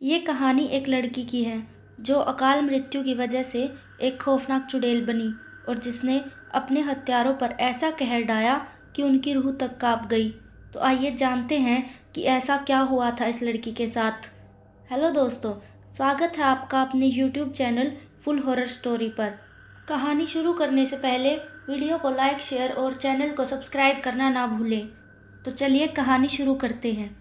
ये कहानी एक लड़की की है जो अकाल मृत्यु की वजह से एक खौफनाक चुड़ैल बनी और जिसने अपने हत्यारों पर ऐसा कहर ढाया कि उनकी रूह तक कांप गई। तो आइए जानते हैं कि ऐसा क्या हुआ था इस लड़की के साथ। हेलो दोस्तों, स्वागत है आपका अपने YouTube channel full horror story पर। कहानी शुरू करने से पहले वीडियो को लाइक, शेयर और चैनल को सब्सक्राइब करना ना भूलें। तो चलिए कहानी शुरू करते हैं।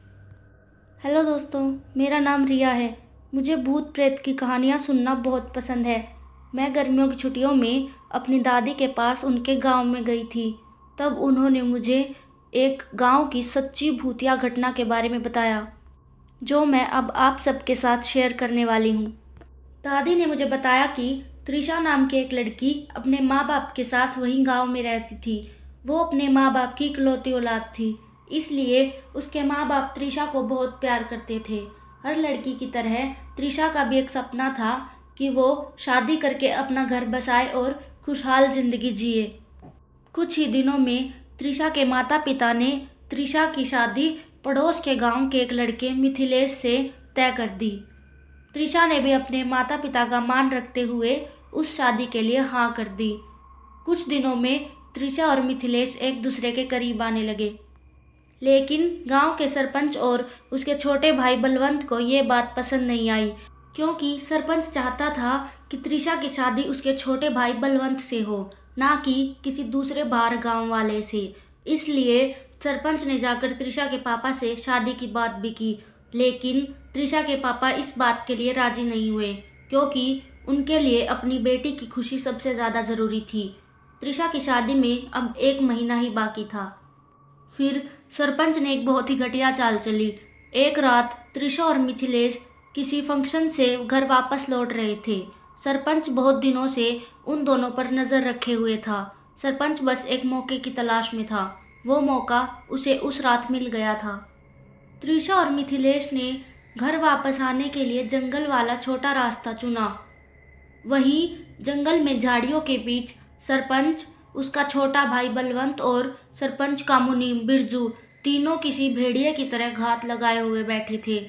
हेलो दोस्तों, मेरा नाम रिया है। मुझे भूत प्रेत की कहानियाँ सुनना बहुत पसंद है। मैं गर्मियों की छुट्टियों में अपनी दादी के पास उनके गांव में गई थी। तब उन्होंने मुझे एक गांव की सच्ची भूतिया घटना के बारे में बताया, जो मैं अब आप सबके साथ शेयर करने वाली हूँ। दादी ने मुझे बताया कि त्रिशा नाम की एक लड़की अपने माँ बाप के साथ वहीं गांव में रहती थी। वो अपने माँ बाप की इकलौती औलाद थी, इसलिए उसके माँ बाप त्रिशा को बहुत प्यार करते थे। हर लड़की की तरह त्रिशा का भी एक सपना था कि वो शादी करके अपना घर बसाए और खुशहाल जिंदगी जिए। कुछ ही दिनों में त्रिशा के माता पिता ने त्रिशा की शादी पड़ोस के गांव के एक लड़के मिथिलेश से तय कर दी। त्रिशा ने भी अपने माता पिता का मान रखते हुए उस शादी के लिए हाँ कर दी। कुछ दिनों में त्रिशा और मिथिलेश एक दूसरे के करीब आने लगे, लेकिन गांव के सरपंच और उसके छोटे भाई बलवंत को ये बात पसंद नहीं आई, क्योंकि सरपंच चाहता था कि त्रिशा की शादी उसके छोटे भाई बलवंत से हो, ना कि किसी दूसरे बाहर गांव वाले से। इसलिए सरपंच ने जाकर त्रिशा के पापा से शादी की बात भी की, लेकिन त्रिशा के पापा इस बात के लिए राजी नहीं हुए, क्योंकि उनके लिए अपनी बेटी की खुशी सबसे ज़्यादा ज़रूरी थी। त्रिशा की शादी में अब 1 महीना ही बाकी था। फिर सरपंच ने एक बहुत ही घटिया चाल चली। एक रात त्रिशा और मिथिलेश किसी फंक्शन से घर वापस लौट रहे थे। सरपंच बहुत दिनों से उन दोनों पर नज़र रखे हुए था। सरपंच बस एक मौके की तलाश में था। वो मौका उसे उस रात मिल गया था। त्रिशा और मिथिलेश ने घर वापस आने के लिए जंगल वाला छोटा रास्ता चुना। वहीं जंगल में झाड़ियों के बीच सरपंच, उसका छोटा भाई बलवंत और सरपंच का मुनीम बिरजू तीनों किसी भेड़िए की तरह घात लगाए हुए बैठे थे।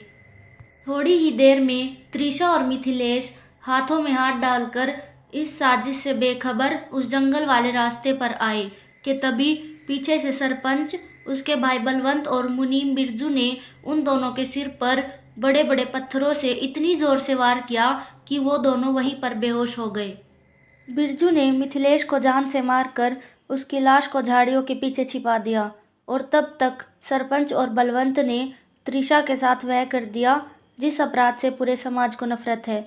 थोड़ी ही देर में त्रिशा और मिथिलेश हाथों में हाथ डालकर इस साजिश से बेखबर उस जंगल वाले रास्ते पर आए कि तभी पीछे से सरपंच, उसके भाई बलवंत और मुनीम बिरजू ने उन दोनों के सिर पर बड़े बड़े पत्थरों से इतनी जोर से वार किया कि वो दोनों वहीं पर बेहोश हो गए। बिरजू ने मिथिलेश को जान से मारकर उसकी लाश को झाड़ियों के पीछे छिपा दिया और तब तक सरपंच और बलवंत ने त्रिशा के साथ वह कर दिया जिस अपराध से पूरे समाज को नफरत है।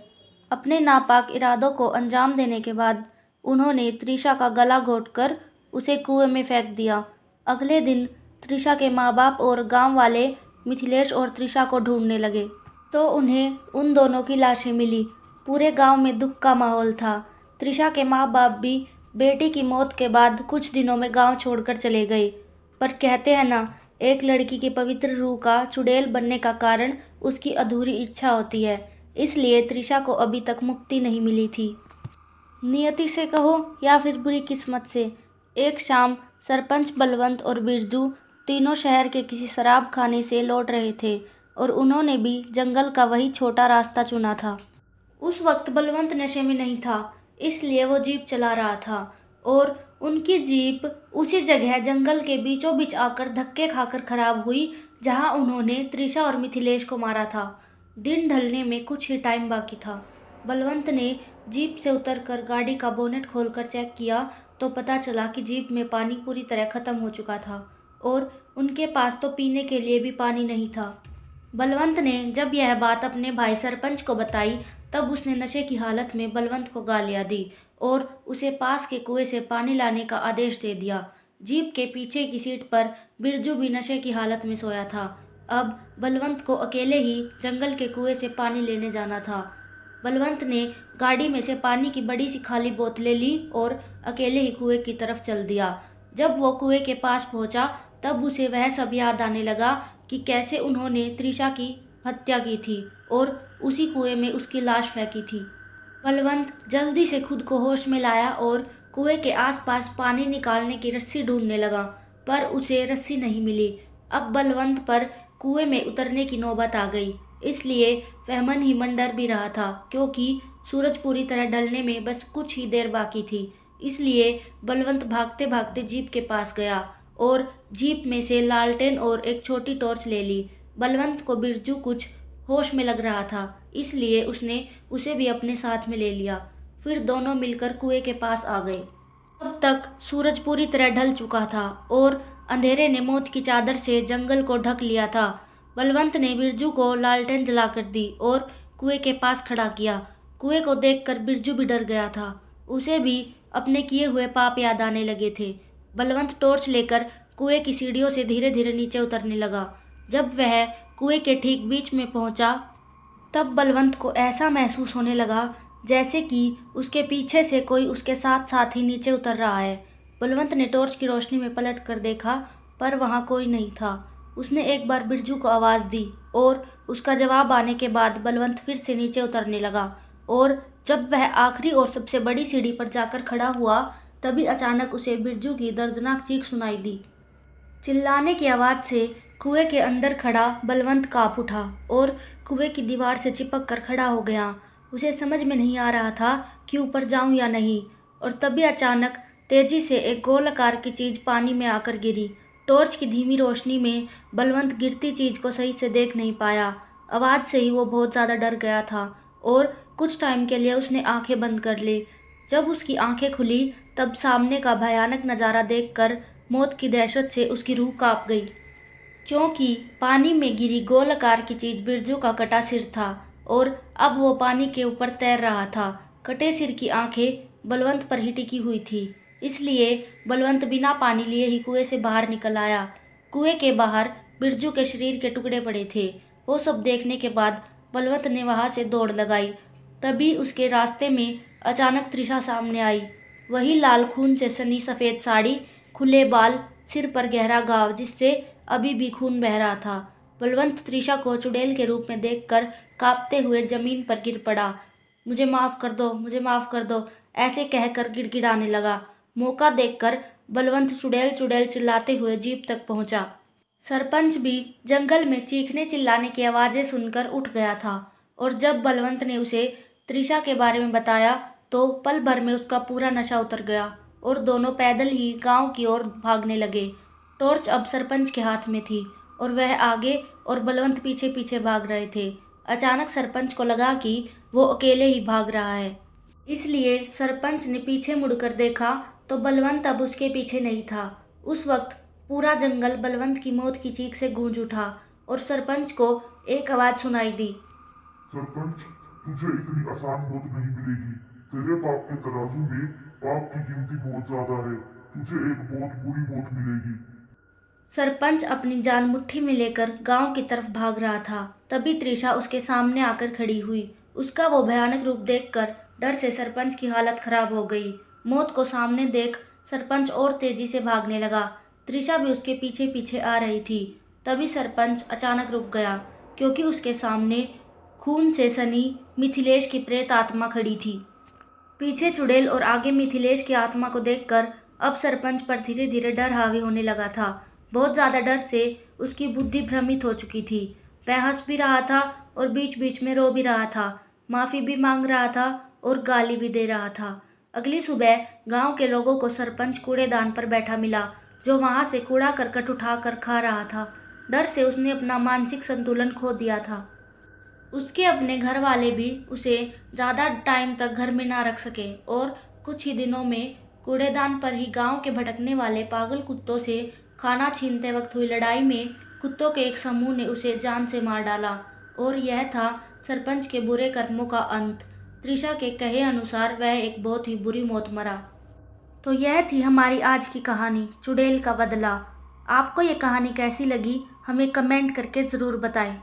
अपने नापाक इरादों को अंजाम देने के बाद उन्होंने त्रिशा का गला घोंटकर उसे कुएं में फेंक दिया। अगले दिन त्रिशा के माँ बाप और गांव वाले मिथिलेश और त्रिशा को ढूंढने लगे, तो उन्हें उन दोनों की लाशें मिली। पूरे गांव में दुख का माहौल था। त्रिशा के माँ बाप भी बेटी की मौत के बाद कुछ दिनों में गांव छोड़कर चले गए। पर कहते हैं ना, एक लड़की की पवित्र रूह का चुड़ैल बनने का कारण उसकी अधूरी इच्छा होती है। इसलिए त्रिशा को अभी तक मुक्ति नहीं मिली थी। नियति से कहो या फिर बुरी किस्मत से, एक शाम सरपंच, बलवंत और बिरजू तीनों शहर के किसी शराब खाने से लौट रहे थे और उन्होंने भी जंगल का वही छोटा रास्ता चुना था। उस वक्त बलवंत नशे में नहीं था, इसलिए वो जीप चला रहा था और उनकी जीप उसी जगह जंगल के बीचों बीच आकर धक्के खाकर खराब हुई जहां उन्होंने त्रिशा और मिथिलेश को मारा था। दिन ढलने में कुछ ही टाइम बाकी था। बलवंत ने जीप से उतरकर गाड़ी का बोनेट खोलकर चेक किया तो पता चला कि जीप में पानी पूरी तरह खत्म हो चुका था और उनके पास तो पीने के लिए भी पानी नहीं था। बलवंत ने जब यह बात अपने भाई सरपंच को बताई, तब उसने नशे की हालत में बलवंत को गालियां दी और उसे पास के कुएं से पानी लाने का आदेश दे दिया। जीप के पीछे की सीट पर बिरजू भी नशे की हालत में सोया था। अब बलवंत को अकेले ही जंगल के कुएं से पानी लेने जाना था। बलवंत ने गाड़ी में से पानी की बड़ी सी खाली बोतलें ली और अकेले ही कुएं की तरफ चल दिया। जब वो कुएं के पास पहुंचा, तब उसे वह सब याद आने लगा कि कैसे उन्होंने त्रिशा की हत्या की थी और उसी कुएं में उसकी लाश फेंकी थी। बलवंत जल्दी से खुद को होश में लाया और कुएं के आसपास पानी निकालने की रस्सी ढूंढने लगा, पर उसे रस्सी नहीं मिली। अब बलवंत पर कुएं में उतरने की नौबत आ गई। इसलिए वह मन ही मन डर भी रहा था, क्योंकि सूरज पूरी तरह ढलने में बस कुछ ही देर बाकी थी। इसलिए बलवंत भागते भागते जीप के पास गया और जीप में से लालटेन और एक छोटी टॉर्च ले ली। बलवंत को बिरजू कुछ होश में लग रहा था, इसलिए उसने उसे भी अपने साथ में ले लिया। फिर दोनों मिलकर कुएं के पास आ गए। अब तक सूरज पूरी तरह ढल चुका था और अंधेरे ने मौत की चादर से जंगल को ढक लिया था। बलवंत ने बिरजू को लालटेन जलाकर दी और कुएं के पास खड़ा किया। कुएं को देखकर बिरजू भी डर गया था। उसे भी अपने किए हुए पाप याद आने लगे थे। बलवंत टॉर्च लेकर कुएं की सीढ़ियों से धीरे धीरे नीचे उतरने लगा। जब वह कुएं के ठीक बीच में पहुंचा, तब बलवंत को ऐसा महसूस होने लगा जैसे कि उसके पीछे से कोई उसके साथ साथ ही नीचे उतर रहा है। बलवंत ने टॉर्च की रोशनी में पलट कर देखा, पर वहाँ कोई नहीं था। उसने एक बार बिरजू को आवाज़ दी और उसका जवाब आने के बाद बलवंत फिर से नीचे उतरने लगा। और जब वह आखिरी और सबसे बड़ी सीढ़ी पर जाकर खड़ा हुआ, तभी अचानक उसे बिरजू की दर्दनाक चीख सुनाई दी। चिल्लाने की आवाज़ से कुएं के अंदर खड़ा बलवंत काँप उठा और कुएं की दीवार से चिपक कर खड़ा हो गया। उसे समझ में नहीं आ रहा था कि ऊपर जाऊं या नहीं। और तभी अचानक तेजी से एक गोल आकार की चीज़ पानी में आकर गिरी। टॉर्च की धीमी रोशनी में बलवंत गिरती चीज़ को सही से देख नहीं पाया। आवाज़ से ही वो बहुत ज़्यादा डर गया था और कुछ टाइम के लिए उसने आंखें बंद कर ली। जब उसकी आंखें खुली, तब सामने का भयानक नज़ारा देखकर मौत की दहशत से उसकी रूह कांप गई, क्योंकि पानी में गिरी गोल आकार की चीज़ बिरजू का कटा सिर था और अब वो पानी के ऊपर तैर रहा था। कटे सिर की आंखें बलवंत पर ही टिकी हुई थी, इसलिए बलवंत बिना पानी लिए ही कुएं से बाहर निकल आया। कुएं के बाहर बिरजू के शरीर के टुकड़े पड़े थे। वो सब देखने के बाद बलवंत ने वहां से दौड़ लगाई। तभी उसके रास्ते में अचानक त्रिशा सामने आई। वही लाल खून से सनी सफ़ेद साड़ी, खुले बाल, सिर पर गहरा घाव जिससे अभी भी खून बह रहा था। बलवंत त्रिशा को चुड़ैल के रूप में देखकर कांपते हुए जमीन पर गिर पड़ा। मुझे माफ़ कर दो, मुझे माफ़ कर दो, ऐसे कहकर गिड़गिड़ाने लगा। मौका देखकर बलवंत चुड़ैल चुड़ैल चिल्लाते हुए जीप तक पहुंचा। सरपंच भी जंगल में चीखने चिल्लाने की आवाज़ें सुनकर उठ गया था और जब बलवंत ने उसे त्रिशा के बारे में बताया तो पल भर में उसका पूरा नशा उतर गया और दोनों पैदल ही गांव की ओर भागने लगे। टॉर्च अब सरपंच के हाथ में थी और वह आगे और बलवंत पीछे पीछे भाग रहे थे। अचानक सरपंच को लगा कि वो अकेले ही भाग रहा है, इसलिए सरपंच ने पीछे मुड़कर देखा तो बलवंत अब उसके पीछे नहीं था। उस वक्त पूरा जंगल बलवंत की मौत की चीख से गूंज उठा और सरपंच को एक आवाज़ सुनाई दी। सरपंच, तुझे इतनी आसान मौत नहीं मिलेगी। तेरे पाप के तराजू में पाप की गिनती बहुत ज्यादा है। तुझे एक बहुत बुरी मौत मिलेगी। सरपंच अपनी जान मुट्ठी में लेकर गांव की तरफ भाग रहा था। तभी त्रिशा उसके सामने आकर खड़ी हुई। उसका वो भयानक रूप देखकर डर से सरपंच की हालत खराब हो गई। मौत को सामने देख सरपंच और तेजी से भागने लगा। त्रिशा भी उसके पीछे पीछे आ रही थी। तभी सरपंच अचानक रुक गया, क्योंकि उसके सामने खून से सनी मिथिलेश की प्रेत आत्मा खड़ी थी। पीछे चुड़ैल और आगे मिथिलेश की आत्मा को देखकर अब सरपंच पर धीरे धीरे डर हावी होने लगा था। बहुत ज़्यादा डर से उसकी बुद्धि भ्रमित हो चुकी थी। वह हंस भी रहा था और बीच बीच में रो भी रहा था, माफ़ी भी मांग रहा था और गाली भी दे रहा था। अगली सुबह गांव के लोगों को सरपंच कूड़ेदान पर बैठा मिला, जो वहां से कूड़ा करकट उठा कर खा रहा था। डर से उसने अपना मानसिक संतुलन खो दिया था। उसके अपने घर वाले भी उसे ज़्यादा टाइम तक घर में ना रख सके और कुछ ही दिनों में कूड़ेदान पर ही गांव के भटकने वाले पागल कुत्तों से खाना छीनते वक्त हुई लड़ाई में कुत्तों के एक समूह ने उसे जान से मार डाला। और यह था सरपंच के बुरे कर्मों का अंत। त्रिशा के कहे अनुसार वह एक बहुत ही बुरी मौत मरा। तो यह थी हमारी आज की कहानी, चुड़ैल का बदला। आपको ये कहानी कैसी लगी हमें कमेंट करके ज़रूर बताएं।